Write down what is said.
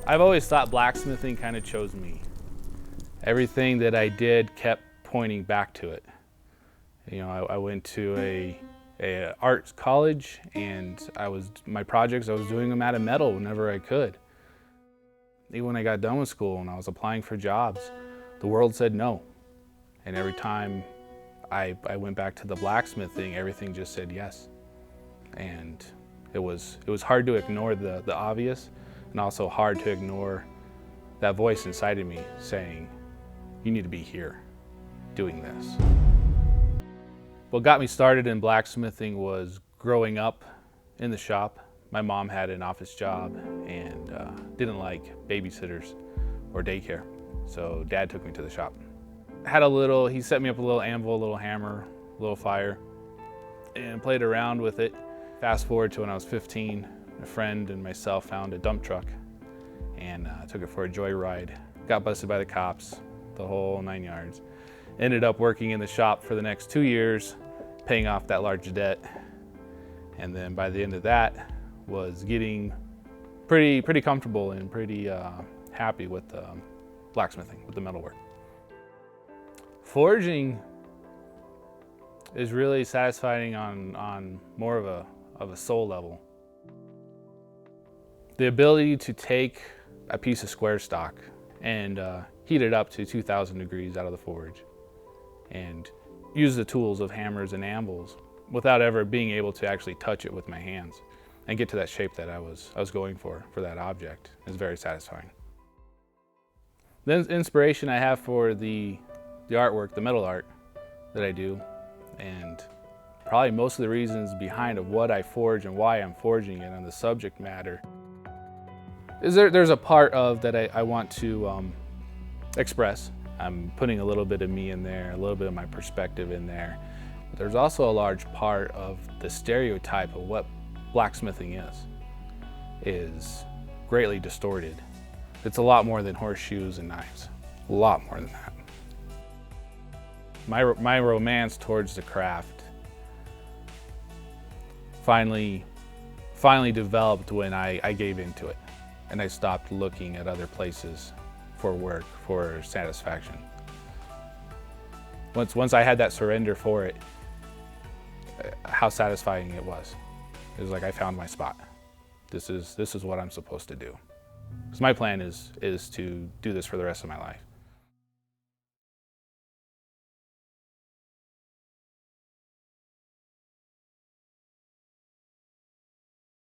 I've always thought blacksmithing kind of chose me. Everything that I did kept pointing back to it. You know, I went to a art college, and my projects, I was doing them out of metal whenever I could. Even when I got done with school and I was applying for jobs, the world said no. And every time I went back to the blacksmithing, everything just said yes. And it was hard to ignore the obvious, and also hard to ignore that voice inside of me saying, you need to be here doing this. What got me started in blacksmithing was growing up in the shop. My mom had an office job and didn't like babysitters or daycare, so Dad took me to the shop. He set me up a little anvil, a little hammer, a little fire, and played around with it. Fast forward to when I was 15, a friend and myself found a dump truck and took it for a joyride. Got busted by the cops, the whole 9 yards. Ended up working in the shop for the next 2 years, paying off that large debt. And then by the end of that, was getting pretty comfortable and pretty happy with blacksmithing, with the metalwork. Forging is really satisfying on more of a soul level. The ability to take a piece of square stock and heat it up to 2,000 degrees out of the forge and use the tools of hammers and anvils without ever being able to actually touch it with my hands and get to that shape that I was going for that object is very satisfying. The inspiration I have for the artwork, the metal art that I do, and probably most of the reasons behind of what I forge and why I'm forging it and the subject matter, is there's a part of that I want to express. I'm putting a little bit of me in there, a little bit of my perspective in there. But there's also a large part of the stereotype of what blacksmithing is greatly distorted. It's a lot more than horseshoes and knives, a lot more than that. My romance towards the craft finally developed when I gave into it and I stopped looking at other places for work, for satisfaction. Once I had that surrender for it, how satisfying it was. It was like I found my spot. This is what I'm supposed to do. Because my plan is to do this for the rest of my life.